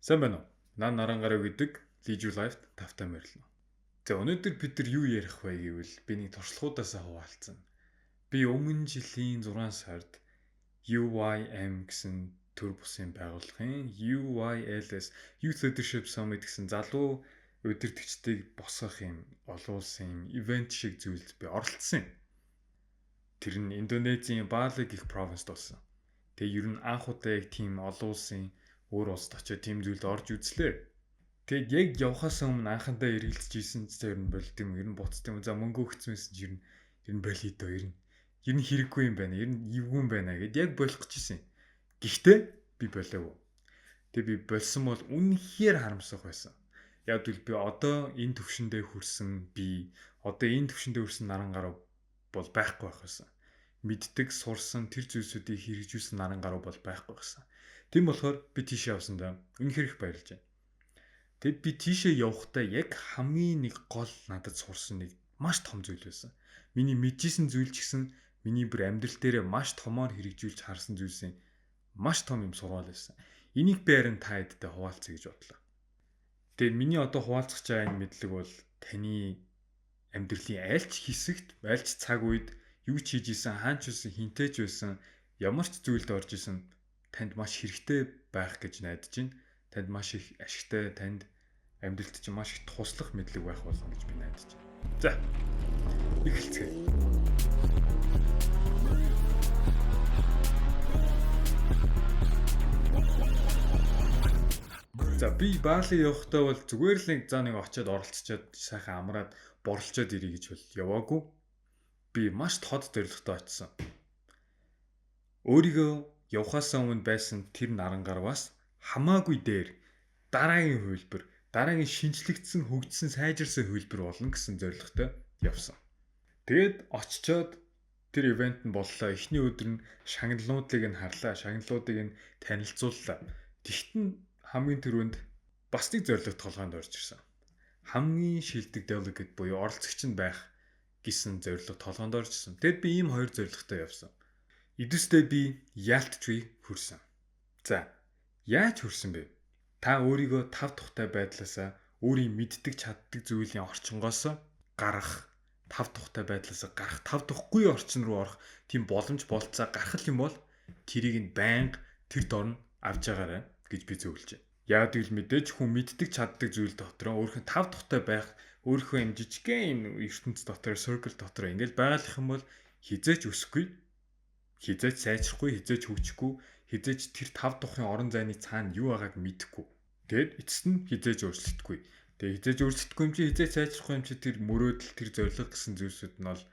Сайн байна уу? Наа Нарангараа гэдэг Leisure Life тавтай морилно. За өнөөдөр бид нар юу ярих вэ гэвэл би нэг туршлагуудаас хуваалцсан. Би өмнө жилийн 6 сард UYM гэсэн төр бусын байгууллагын UYLS Youth Leadership Summit гэсэн залуу удирдагчдыг босгох юм олон улсын ивент шиг зүйлд би оролцсон юм. Тэр нь Индонезийн Бали гэх провинцд болсон. Тэгээ ер нь анх удаа яг тийм олон улсын өөр улсад очиод тийм зүйлд орж үзлээ. Тэгээд яг явхаас өмнө анхандаа эргэлзэж ийсэн ч ер нь болд юм. Ер нь буцт юм. За мөнгө өгцмээс ч ер нь болиё доо ер нь хэрэггүй юм байна. Ер нь эвгүй юм байна гэд яг болох гэж ийсэн. Гэхдээ би болоогүй. Тэгээд би болсон бол үнэхээр харамсах байсан. Яг л би одоо энэ төвшөндөө хүрсэн наран гаруй бол байхгүй байх байсан. Мэддэг, сурсан тэр зүйлсүүдийг хэрэгжүүлсэн наран гаруй бол байхгүй байсан. Тийм болохоор би тийшээ явсандаа үнэхээр их баярлж байна. Тэгэд би тийшээ явахдаа яг хамгийн нэг гол надад сурсан нэг маш том зүйл байсан. Миний мэдчихсэн зүйл ч гэсэн миний бүр амьдрал дээрээ маш томоор хэрэгжүүлж харсан зүйлсийн маш том юм сургаал байсан. Энийг би харин та хэдтэй хуваалцъя гэж бодлоо. Тэгээд миний одоо хуваалцах байгаа энэ мэдлэг бол таны амьдралын айлч хэсэгт, айлч цаг үед юу ч хийж исэн, хаач байсан, хинтээ ч байсан, ямар ч зүйлд орж исэн танд маш хэрэгтэй байх гэж найдаж байна. Танд маш их ашигтай, танд амьдралд чинь маш их туслах мэдлэг байх болно гэж би найдаж байна. За, эхэлцгээе. За, би Бали явахдаа бол зүгээр л нэг очиод оролцоод сайхан амраад борлцоод ирье гэж бол яваагүй. Би маш тод зорилготой очсон. Өөрийгөө явхаас өмнө байсан тэр наран гарваас хамаагүй дээр дараагийн хувилбар, дараагийн шинжлэгдсэн, хөгжсөн, сайжирсан хувилбар болно гэсэн зорилготой явсан. Тэгээд очичоод тэр ивент нь боллоо. Эхний өдөр нь шагналуудыг нь харлаа, шагналуудыг нь танилцууллаа. Тэгтэн хамгийн түрүүнд бас нэг зорилго толгойд орж ирсэн. Хамгийн шилдэг delegate буюу оролцогч нь байх гэсэн зорилго толгойд орж ирсэн. Тэгэд би ийм хоёр зорилготой явсан. Идэвхтэй би Yacht Tree хүрсэн. За, яаж хүрсэн бэ? Та өөрийгөө тав тухтай байдлаасаа өөрийн мэддэг чаддаг зүйлийн орчингоос гарах, тав тухтай байдлаасаа гарах, тав тухгүй орчин руу орох тийм боломж болцоо гарах юм бол тэрийг нь байнга тэр дорн авч байгаарай гэж би зөвлөж байна. Яг л мэдээж хүн мэддэг чаддаг зүйл дотор өөрхөн тав тухтай байх, өөрийнхөө юм жижигхэн ертөнц дотор, circle дотор ингээл байгалах юм бол хизээч өсөхгүй, хизээч сайжрахгүй, хизээч хөгжихгүй, хизээч тэр тав тухын орон зайны цаана юу байгааг мэдэхгүй. Тэгэд эцэст нь хизээч өөрчлөгдөхгүй. Тэгээ хизээч өөрчлөгдөхгүй юм чи хизээч сайжрахгүй юм чи тэр мөрөөдөл, тэр зорилго гэсэн зүйлсүүд нь бол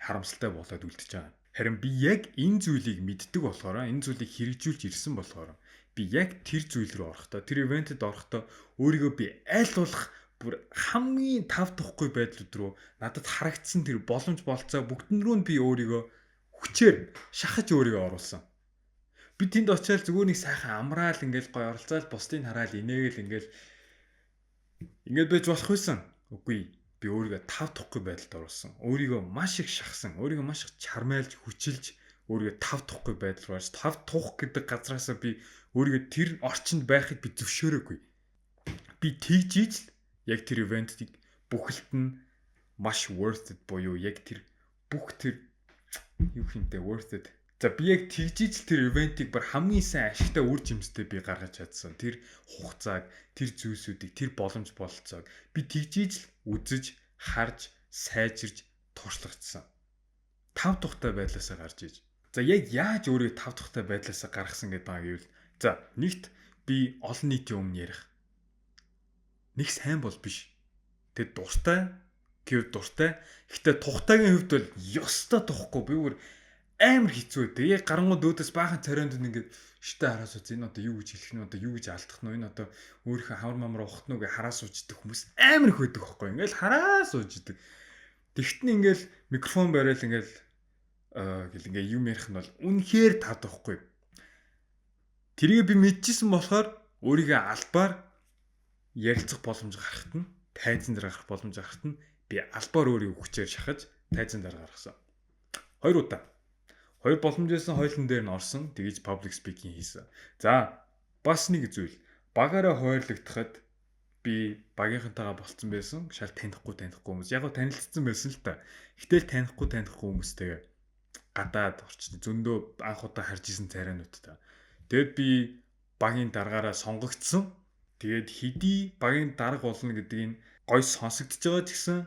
харамсалтай болоод үлдчихэж байгаа. Харин би яг энэ зүйлийг мэддэг болохоор, энэ зүйлийг хэрэгжүүлж ирсэн болохоор би яг тэр зүйл рүү орохдоо, тэр ивентэд орохдоо өөрийгөө би аль болох бүр хамгийн тав тухгүй байдлууд руу надад харагдсан тэр боломж болцоо бүгдэн рүү нь би өөрийгөө хүчээр шахаж өөрийгөө оруулсан. Би тэнд очиад зүгээр нэг сайхан амраал ингээл гоё оролцоод бусдыг хараал инээгээл ингээд байж болох байсан. Үгүй, би өөрийгөө тав тухгүй байдалд оруулсан. Өөрийгөө маш их шахсан, өөрийгөө маш их чармайлж, хүчилж өөрийгөө тав тухгүй байдал руу тав тух гэдэг газраасаа би өөрийгөө тэр орчинд байхыг би зөвшөөрөөгүй. Би тэгжиж л яг тэр ивентийг бүхэлд нь маш worth it буюу яг тэр бүх тэр юу хинтээ worth it. За би яг тэгжиж л тэр ивентийг бар хамгийн сайн ашигтай үр жимстэй би гаргаж чадсан. Тэр хугацааг, тэр зүйлсүүдийг, тэр боломж бололцоог би тэгжиж л үзэж, харж, сайжирж, туршлагацсан. Тав тухтай байдлаасаа гарч иж. За яг яаж өөрийгөө тав тухтай байдлаасаа гаргасан гэдэг байгаа гэвэл за нэгт би олон нийтийн өмнө ярих. Нэг сайн бол биш. Тэг дуртай. Гэхдээ тухтайгийн хувьд бол ёстой тухгүй. Би бүр амар хэцүү. Тэгээ гарангууд өөдөөс баахан царайнд ингээд шитэ хараас үз. Энэ одоо юу гэж хэлэх нь, одоо юу гэж алдах нь, энэ одоо өөрийнхөө хавар мамар ухах нь үгүй хараас ууждаг хүмүүс амар их байдаг байхгүй. Ингээл хараас ууждаг. Тэгтэн ингээл микрофон бариад ингээл ингээ юм ярих нь бол үнэхээр таадахгүй. Тэрийг би мэдчихсэн болохоор өөрийгөө албаар ярилцах боломж гарахт нь, тайзан дээр гарах боломж гарахт нь би албаар өөрийгөө хүчээр шахаж тайзан дээр гаргасан. 2 удаа. 2 боломжоос хойлон дээр нь орсон. Тэгэж public speaking хийсэн. За, бас нэг зүйл. багаараа хуваарлагдахад би багийнхантайгаа болцсон байсан. Шал танихгүй хүмүүс. Яг го танилцсан байсан л та. Гэтэл танихгүй хүмүүстэйгээ гадаад орчны зөндөө анх удаа харж исэн царайнуудтай. Тэгэд би багийн даргаараа сонгогдсон. Тэгээд хэдий багийн дарга болно гэдгийг гой сонсогдож байгаа ч гэсэн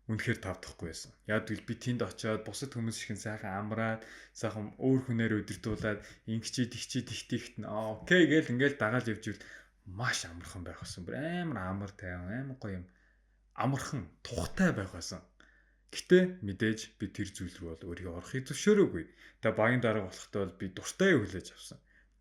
үнэхээр тавдахгүй байсан. Яг л би тэнд очиод бусад хүмүүс шиг сайхан амраад, сайхан өөр хүнээр удирдуулаад ингэчээ тэгчээ окей гээл ингээл дагаал явж ивэл маш амархан байх байсан. Бүр амар амар тайван, амар гоё юм. Амархан, тухтай байх байсан. Гэтэ мэдээж би тэр зүйл рүү бол өөрийгөө орохыг зөвшөөрөөгүй. Тэгээ багийн дарга болохтой бол би дуртай хүлээж авсан.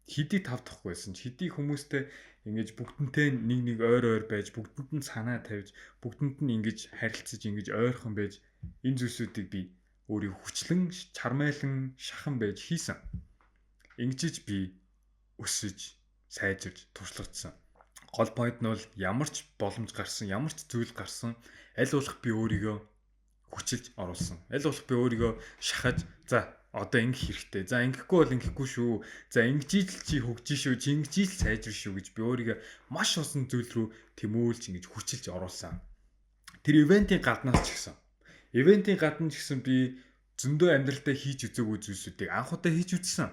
Хэдий тавдахгүй байсан ч хэдий хүмүүстэй ингэж бүгдэнтэй нэг ойр байж бүгдэнд нь санаа тавьж бүгдэнд нь ингэж харилцаж ингэж ойрхон байж энэ зүйлсүүдийг би өөрийгөө хүчлэн чармайлан шахан байж хийсэн. Ингэж би өсөж сайжирж туршлагадсан. Гол point нь бол ямар ч боломж гарсан, ямар ч зүйл гарсан аль болох би өөрийгөө хүчилж оруулсан. Аль болох би өөрийгөө шахаж за одоо ингэх хэрэгтэй. За ингэхгүй бол ингэхгүй шүү. За ингэж ил чи хөгжиж шүү. Чи ингэж ил сайжир шүү гэж би өөрийгөө маш усан зүйл рүү тэмүүлж ингэж хүчилж оруулсан. Тэр ивентийн гаднаас ч гэсэн. Ивентийн гадна ч гэсэн би зөндөө амьдралдаа хийж үзээгүй зүйлсүүдийг анх удаа хийж үзсэн.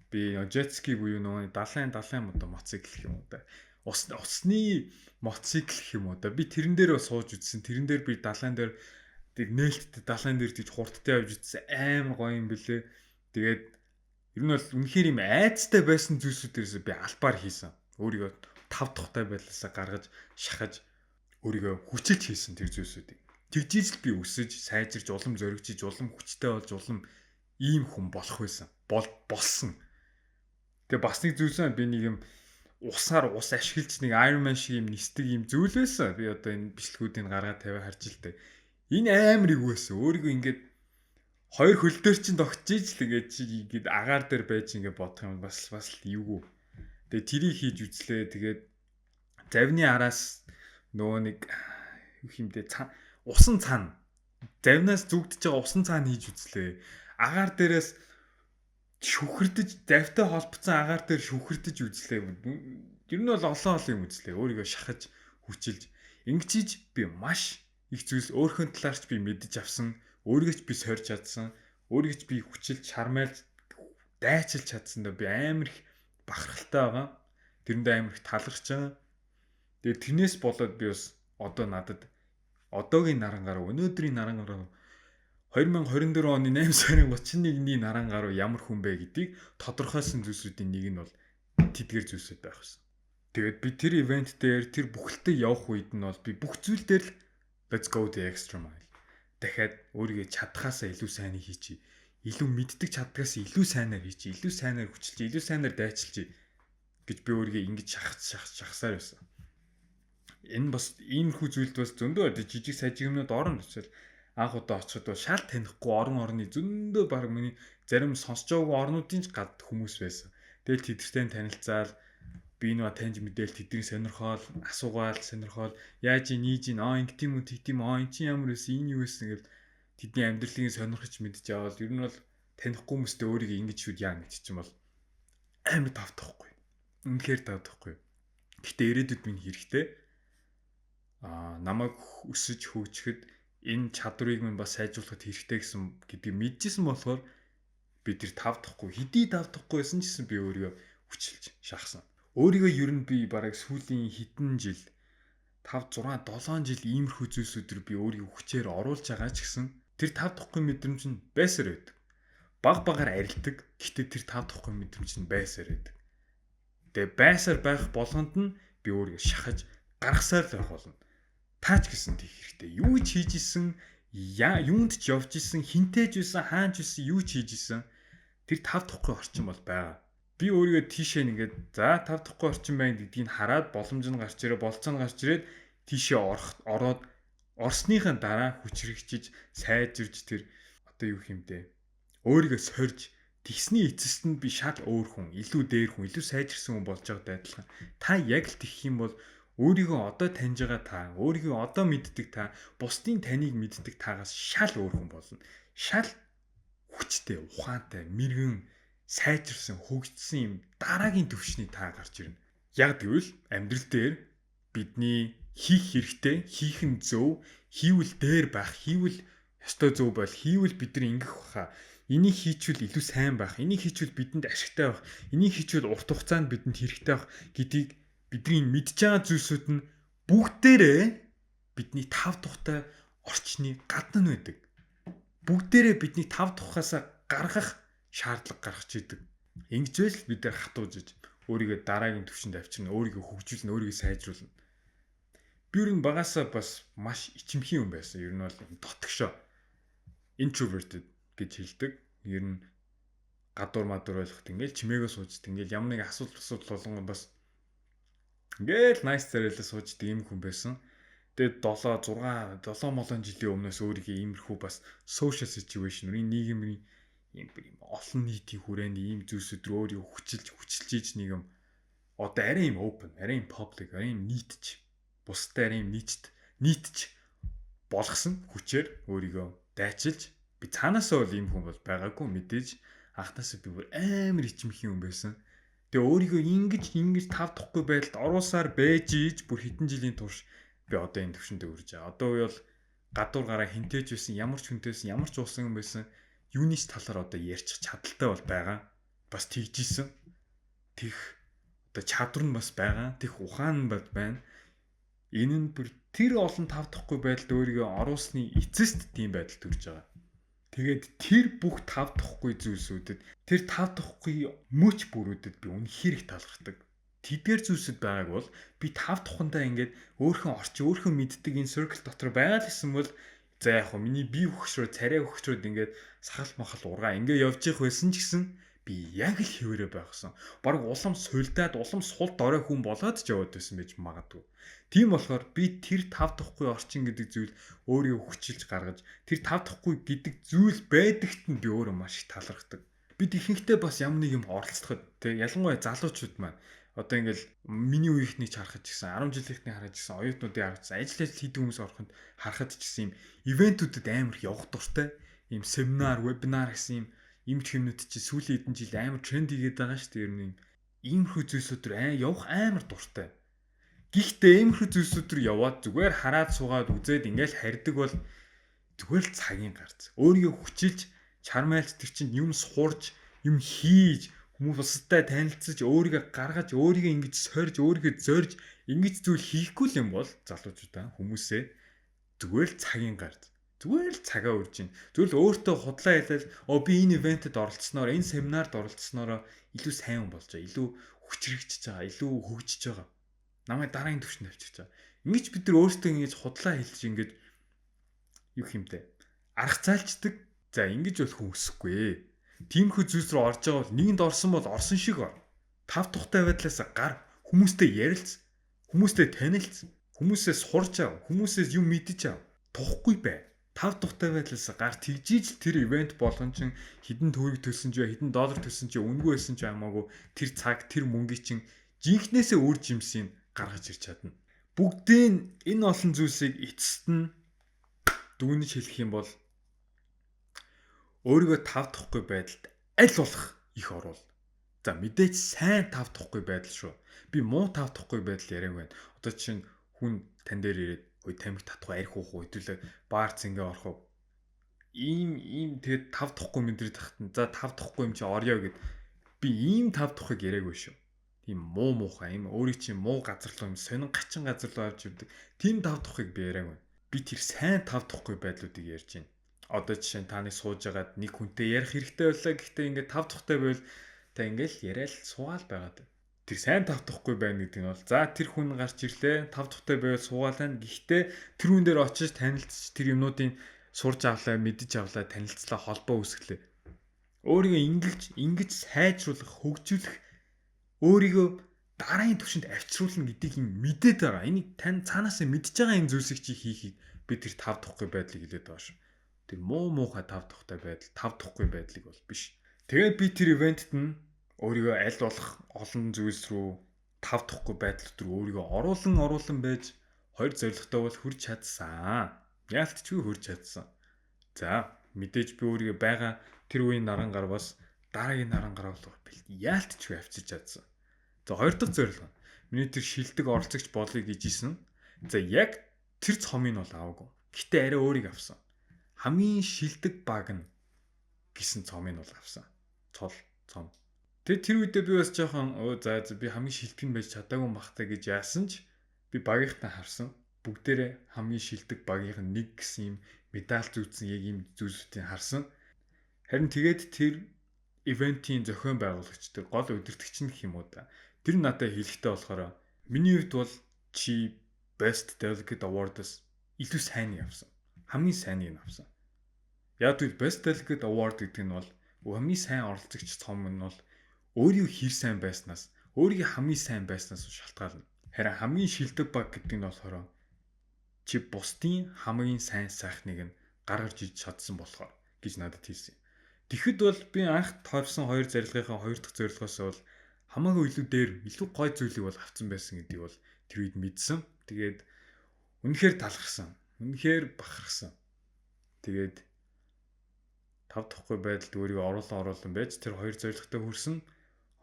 Би jet ski буюу нөгөө далайн моцикл гэх юм уу да. Усны моцикл гэх юм уу да. Би тэрэн дээр сууж үзсэн. Тэрэн дээр би далайн дээр нээлттэй далайн дээр тийж хурдтай явж үзсэн амар гоё юм бэлээ. Тэгээд ер нь бол үнэхээр юм айцтай байсан зүйлсүүдээс би албаар хийсэн. Өөрийгөө тав тухтай байлаасаа гаргаж шахаж өөрийгөө хүчилж хийсэн тэр зүйлсүүдийг. Тэгжиж л би өсөж, сайжирч, улам зоригжиж, улам хүчтэй болж, улам ийм хүн болох байсан. Болсон. Тэгээ бас нэг зүйлсэн би нэг юм усаар ус ашиглаж нэг Iron Man шиг юм нисдэг юм зүйл байсан. Би одоо энэ бичлэгүүдийг гаргаад тавиа харж л дээ. Энэ амар ийг байсан. Өөрийгөө ингээд хоёр хөл дээр чинь тогтчихж л ингээд чи ингээд агаар дээр байж ингээд бодох юм бас л эвгүй. Тэгээ тэрийг хийж үзлээ. Тэгээд завны араас нөгөө нэг юу хэмдэ усан цаана завнаас зүгдэж байгаа усан цаана хийж үзлээ. Агаар дээрээс шүхэрдэж завтай холбоцсон агаар дээр шүхэрдэж үзлээ. Ер нь бол олон юм үзлээ. Өөрийгөө шахаж хүчилж ингэж би маш их зүйлс өөрхөн талаарч би мэдэж авсан, өөрийгөө ч би сорьж чадсан, өөрийгөө ч би хүчилж чармайлж дайчилж чадсан даа би амар их бахархалтай байгаа. Тэрэндээ амар их талархж байгаа. Тэгээд тэрнээс болоод би бас одоо надад одоогийн нарангаар өнөөдрийн нарангаар 2024 оны 8 сарын 31-ний нарангаар ямар хүн бэ гэдгийг тодорхойлсон зүйлсүүдийн нэг нь бол тэдгэр зүйлсүүд байх байсан. Тэгээд би тэр ивент дээр тэр бүхэлдээ явах үед нь бол би бүх зүйл дээр л let's go the extra mile. Дахиад өөрийгөө чадхаасаа илүү сайныг хийчи. Илүү мэддэг чаддгаас илүү сайнаар хийчи. Илүү сайнаар хүчилж, илүү сайнаар дайчилж гэж би өөрийгөө ингэж шахасаар байсан. Энэ бас иймэрхүү зүйлд бас зөндөө жижиг сажиг юмнууд орно гэвэл анх удаа очиход бол шал танихгүй орны зөндөө баг миний зарим сонсож байгаагүй орнуудын ч гад хүмүүс байсан. Тэгэл тэдэртэй танилцаал би нөө таньж мэдээл тэдний сонирхоол асуугаал сонирхоол яаж ийж ингэт юм уу тэгтим эн чи ямар байсан энэ юу байсан гэвэл тэдний амьдралыг сонирхож мэдж аваад ер нь бол танихгүй хүмүүстэй өөрийгөө ингэж шүд яа гэж чинь бол амар тавтахгүй. Үнэхээр тавтахгүй. Гэтэ ирээдүйд минь хэрэгтэй. Намайг өсөж хөгжихэд энэ чадварыг минь бас сайжруулахад хэрэгтэй гэсэн гэдгийг мэдчихсэн болохоор би тэр тавдахгүй хэдий тавдахгүйсэн ч гэсэн би өөрийгөө хүчилж шахсан. Өөрийгөө ер нь би бараг сүүлийн хэдэн жил 5 6 7 жил иймэрхүү зүйлсүүдээр би өөрийгөө хүчээр оруулж байгаа ч гэсэн тэр тавдахгүй мэдрэмж нь байсаар байдаг. Багаар арилдаг. Гэхдээ тэр тавдахгүй мэдрэмж нь байсаар байдаг. Тэгээ байсаар байх болгонд нь би өөрийгөө шахаж гаргасаар л байх болно. Таач гэсэн тийх хэрэгтэй. Юу ч хийж исэн, юунд ч явж исэн, хинтээж исэн, хаанч исэн, юу ч хийж исэн тэр тавдахгүй орчин бол байгаа. Би өөрийгөө тийшээ нэгээд за тавдахгүй орчин байна гэдгийг хараад боломж нь гарч ирээ, болцоо нь гарч ирээд тийшээ ороод орсныхаа дараа хүчрэгчиж, сайжирж тэр одоо юу хэмдэ өөрийгөө сорьж тэгсний эцэст нь би шал өөр хүн, илүү дээр хүн, илүү сайжирсан хүн болж байгаадаа адилхан. Та яг л тэгэх юм бол өөрийгөө одоо таньж байгаа та, өөрийгөө одоо мэддэг та, бусдын таныг мэддэг тагаас шал өөр хүн болно. Шал хүчтэй, ухаантай, мэргэн, сайжирсан, хөгжсөн юм дараагийн төвшний та гарч ирнэ. Яг гэвэл амьдрал дээр бидний хийх хэрэгтэй, хийх нь зөв, хийвэл дээр байх, хийвэл ёстой зөв бол хийвэл бид нар ингэх баха. Энийг хийчихвэл илүү сайн байх. Энийг хийчихвэл бидэнд ашигтай байх. Энийг хийчихвэл урт хугацаанд бидэнд хэрэгтэй байх гэдгийг бидний мэдж байгаа зүйлсүүд нь бүгдээрээ бидний тав тухтай орчны гадна нь байдаг. Бүгдээрээ бидний тав тухаасаа гаргах шаардлага гаргаж идэг. Ингэжэл бид нар хатуужиж өөрийгөө дараагийн түвшинд авчирна, өөрийгөө хөгжүүлнэ, өөрийгөө сайжруулна. Би ер нь багасаа бас маш ичимхий хүн байсан. Ер нь бол дотгошоо introverted гэж хэлдэг. Ер нь гадуур мадуур ойлгоход ингээл чимээгөө суужд ингээл ямар нэг асуудал болгон бас ингээл nice царайлаа суужд ийм хүн байсан. Тэгээд 7 молон жилийн өмнөөс өөрийгөө иймэрхүү бас social situation нийгмийн ийм олон нийтийн хүрээнд ийм зүйлсүүд рүү өөрийгөө хүчилж ийж нэг юм одоо арай ийм open, арай ийм public, арай ийм нийтж бусдаар ийм нийтж болгосон хүчээр өөрийгөө дайчилж би цаанаасаа бол ийм хүн бол байгаагүй мэдээж анхнаасаа би бүр амар ичимхий хүн байсан. Тэгээ өөрийгөө ингэж тав тухгүй байдалд оруулсаар байж ийж бүр хэдэн жилийн турш би одоо энэ төвшөндөө үрж байгаа. Одоо үе бол гадуур гараа хинтээж байсан, ямар ч хүнтэйсэн, ямар ч уусан юм байсан. Юунийч талаар одоо ярьчих чадaltaй бол байгаа. Бас тэгжсэн. Тэх одоо чадвар нь бас байгаа. Тэх ухаан нь байна. Энэ нь бүр тэр олон тав тухгүй байдалд өөрийгөө оруулсны эцэст тийм байдал төрж байгаа. Тэгээд тэр бүх тав тухгүй зүйлсүүдэд тэр тав тухгүй мөч бүрүүдэд би үнэхээр их талархдаг. Тэдгээр зүйлсүүд байгааг бол би тав тухандаа ингээд өөрхөн мэддэг энэ circle дотор байгаа л гэсэн бол за яг хөө миний бие хөгшрөө царай хөгшрөөд ингээд сахал махал ургаа ингээд явж явах байсан ч гэсэн би яг л хэвээрээ байхсан. Бараг улам сулдаад улам сул дорой хүн болоод ч яваад байсан байж магадгүй. Тийм болохоор би тэр тав тухгүй орчин гэдэг зүйл өөрийгөө хүчилж гаргаж тэр тав тухгүй гэдэг зүйл байдагт нь би өөрөө маш их талархдаг. Бид ихэнхдээ бас ямар нэг юм оролцоход тэг ялангуяа залуучууд маань одоо ингээл миний үеийнхнийг харахад ч гэсэн 10 жилийнхнийг харахад ч гэсэн оюутнуудыг харахад ажил хийдэг хүмүүс ороход харахад ч гэсэн юм ивентүүдэд амар явах дуртай юм семинар, вебинар гэсэн юм юмнууд чи сүүлийн хэдэн жил амар тренд игээд байгаа шүү дээ. Ер нь иймэрхүү зүйлсүүд төр явах амар дуртай. Гэхдээ иймэрхүү зүйлсүүд төр яваад зүгээр хараад суугаад үзээд ингээл харьдаг бол зүгээр л цагийн гарц. Өөрийгөө хүчилж чармайлж тэр чинь юм сурж, юм хийж хүмүүс бусдад танилцж өөрийгөө гаргаж өөрийгөө ингэж сорж өөрийгөө зорж ингэж зүйл хийхгүй л юм бол залуучуудаа хүмүүсээ зүгээр л цагийн гарц зүгээр л цагаа үрж ийн зүгээр л өөртөө худлаа хэлэл би энэ ивентэд оролцсноор энэ семинарт оролцсноор илүү сайн хүн болж байгаа илүү хүчрэгжиж байгаа илүү хөгжиж байгаа намайг дараагийн түвшинд авчиж байгаа ингэж бид нар өөртөө ингэж худлаа хэлж ингэж юу хэмтэй арга цаалчдаг за ингэж бол хүн өсөхгүй тиймэрхүү зүйлс рүү орж байгаа бол нэгэнд орсон бол орсон шиг ор. Тав тухтай байдлаас гар хүмүүстэй ярилц, хүмүүстэй танилц, хүмүүсээ сурч ав, хүмүүсээс юм мэдэж ав. Тухгүй бай. Тав тухтай байдлаас гар тэгжиж тэр ивент болгон чин хідэн төгрөг төлсөн ч хідэн доллар төлсөн ч үнгүй байсан ч хамаагүй тэр цаг тэр мөнгийг чин жинхнээсээ үр жимсийг гаргаж ирч чадна. Бүгдийн энэ олон зүйлсийг эцэст нь дүгнэж хэлэх юм бол өөрийгөө тав тухгүй байдалд аль болох их оруул. За мэдээж сайн тав тухгүй байдал шүү. Би муу тав тухгүй байдал яриаг байна. Одоо чинь хүн тань дээр ирээд ой тамхи татах арх уух хэдүүлээ баар цэнгээ орох. Ийм тэгээд тав тухгүй мэдрээд тахтан. За тав тухгүй юм чи орё гэд би ийм тав тухыг яриаггүй шүү. Тийм муухай юм өөрийн чинь муу газар руу юм сонин гачин газар руу авч явдаг. Тийм тав тухыг би яриаг байна. Би тэр сайн тав тухгүй байдлуудыг ярьж байна. Одоо жишээ нь таны сууж агаад нэг хүнтэй ярих хэрэгтэй байлаа гэхдээ ингээд тав тухтай байвал та ингээл яриад суугаал байгаад. Тэр сайн тав тухгүй байна гэдэг нь бол за тэр хүн гарч ирлээ тав тухтай байвал суугаалаа гэхдээ тэр хүн дээр очиж танилцж тэр юмнуудын сурж авлаа мэдэж авлаа танилцлаа холбоо үүсгэлээ. Өөрийгөө ингэж сайжруулах хөгжүүлэх өөрийгөө дараагийн түвшинд авчруулна гэдгийг мэдээд байгаа. Энийг тань цаанаасаа мэдж байгаа энэ зүйлсийг чи хийхийг би тэр тав тухгүй байдлыг хэлээд байгаа шүү. Тэр муухай тав тухтай байдал, тав тухгүй байдлыг бол биш. Тэгээд би тэр ивентэд нь өөрийгөө аль болох олон зүйлс рүү тав тухгүй байдал руу өөрийгөө оруулан байж хоёр зорилготой бол хүрч чадсан. Яалтчгүй хүрч чадсан. За мэдээж би өөрийгөө байгаа тэр үеийн наран гарвас дараагийн наран гарвал яалтчгүй авчиж чадсан. За хоёр дахь зорилго. Миний тэр шилдэг оролцогч болъё гэж исэн. За яг тэр цомыг нь бол аваагүй. Гэтэ арай өөрийг авсан. Хамгийн шилдэг баг нь гэсэн цомыг нь бол авсан. Цол цом. Тэгээ тэр үедээ би бас жоохон за би хамгийн шилдэг нь байж чадаагүй бахтай гэж яасан ч би багийнхтаа харсан. Бүгдээрээ хамгийн шилдэг багийнх нь нэг гэсэн юм медаль зүүцсэн яг юм зүйлсүүдийг харсан. Харин тэгээд тэр ивентийн зохион байгуулагч тэр гол удирдагч нь гэх юм уу да. Тэр надад хэлэхдээ болохоор миний хувьд бол чи Best Delegate Award-аас илүү сайныг авсан. Хамгийн сайныг нь авсан. Яг л Best Delegate Award гэдэг нь бол хамгийн сайн оролцогч цом нь бол өөрийн хэр сайн байснаас, өөрийн хамгийн сайн байснаас шалтгаална. Харин хамгийн шилдэг баг гэдэг нь болохоор чи бусдын хамгийн сайн сайхныг нь гаргаж иж чадсан болохоор гэж надад хэлсэн. Тэгэхэд бол би анх тооцсон хоёр зарилгынхаа хоёр дахь зорилгоос бол хамаагүй илүү дээр, илүү гой зүйлийг бол авсан байсан гэдгийг бол тэр үед мэдсэн. Тэгээд үнэхээр талархсан. Үнэхээр бахархсан. Тэгээд тав дахьгүй байдалд өөрийгөө оруулан байж тэр хоёр зорилготой хүрсэн.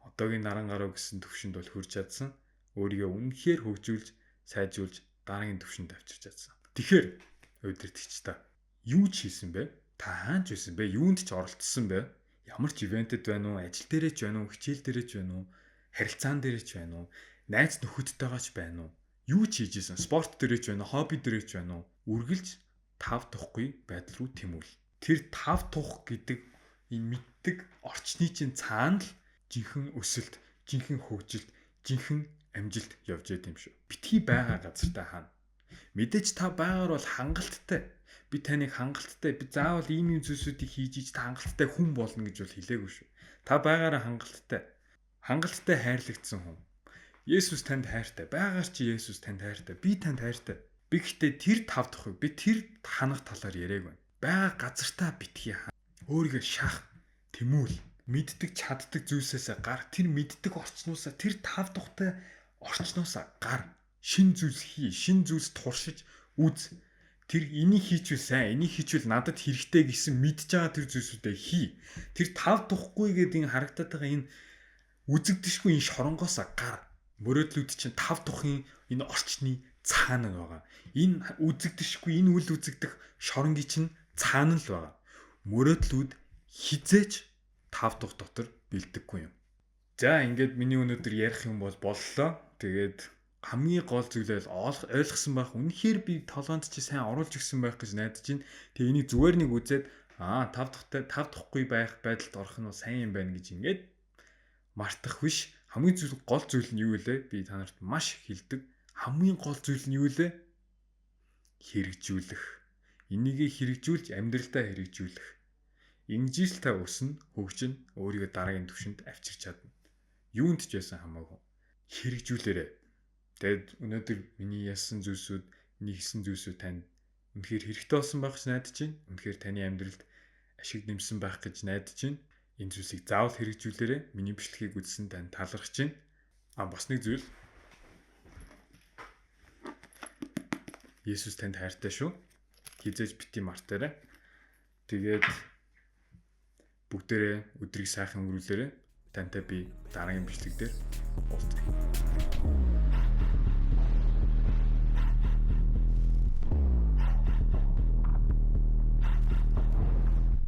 Одоогийн наран гарав гэсэн төвшөнд бол хүрч чадсан. Өөрийгөө үнэхээр хөгжүүлж, сайжруулж дараагийн төвшөнд авчирч чадсан. Тэгэхээр удирдагч та юу ч хийсэн бэ? Та хаанч байсан бэ? Юунд ч оролцсон бэ? Ямар ч ивентэд байна уу? Ажил дээрээ ч байна уу? Хичээл дээрээ ч байна уу? Харилцаан дээрээ ч байна уу? Найз нөхөдтэйгээ ч байна уу? Юу ч хийж исэн? Спорт дээрээ ч байна уу? Хобби дээрээ ч байна уу? Үргэлж тав тухгүй байдал руу тэмүүл. Тэр тав тух гэдэг энэ мэддэг орчны чинь цаана л жинхэнэ өсөлт, жинхэнэ хөгжилт, жинхэнэ амжилт явж байт юм шүү. Битгий байгаа газартаа хаана. Мэдээж та байгаар бол хангалттай. Би таныг хангалттай, би заавал ийм зүйлсүүдийг хийж ич та хангалттай хүн болно гэж бол хэлээгүй шүү. Та байгаараа хангалттай. Хангалттай хайрлагдсан хүн. Есүс танд хайртай. Байгаар чи Есүс танд хайртай. Би танд хайртай. Би гэхдээ тэр тав дахь би тэр ханах талаар яриаг байна. Бага газартаа битгий хаа. Өөрийгөө шах, тэмүүл, мэддэг чаддаг зүйлсээс гар, тэр мэддэг орчнуусаа, тэр тав тухтай орчноосаа гар, шин зүйлс хий, шин зүйлс туршиж үз. Тэр энийг хийчихвэл сайн, энийг хийчихвэл надад хэрэгтэй гэсэн мэдж байгаа тэр зүйлсүүдээ хий. Тэр тав тухгүй гэдэг энэ харагдаад байгаа энэ үзэгдэшгүй энэ шоронгоосаа гар. Мөрөөдлүүд чинь тав тухын энэ орчны цаана байгаа. Энэ үзэгдэшгүй энэ үл үзэгдэх шоронгийн чинь цаана л байгаа. Мөрөөдлүүд хизээч тав тух дотор бэлдэггүй юм. За ингээд миний өнөөдөр ярих юм бол боллоо. Тэгээд хамгийн гол зүйлээ ойлгосон байх. Үнэхээр би толгоонд чи сайн оруулж өгсөн байх гэж найдаж байна. Тэгээ энийг зүгээр нэг үзээд тав тухгүй байх байдалд орох нь сайн юм байна гэж ингээд мартах биш. Хамгийн гол зүйл нь юу вэ? Би та нарт маш хэлдэг. Хамгийн гол зүйл нь юу вэ? Хэрэгжүүлэх. Энийгээ хэрэгжүүлж амьдралдаа хэрэгжүүлэх. Ингэж та өснө, хөгжин, өөрийгөө дараагийн түвшинд авчирч чадна. Юунд ч байсан хамаагүй. Хэрэгжүүлээрэй. Тэгэд өнөөдөр миний ярьсан зүйлсүүд, миний хийсэн зүйлсүүд танд үнэхээр хэрэгтэй болсон байх гэж найдаж байна. Үнэхээр таны амьдралд ашиг нэмсэн байх гэж найдаж байна. Энэ зүйлсийг заавал хэрэгжүүлээрэй. Миний бичлэгийг үзсэн танд таалархаж байна. Бас нэг зүйл. Есүс танд хайртай шүү. Хизээж бити мартаарай. Тэгээд бүгдээрээ өдрийг сайхан өнгөрүүлээрэй. Тантай би дараагийн бичлэг дээр уулзъя.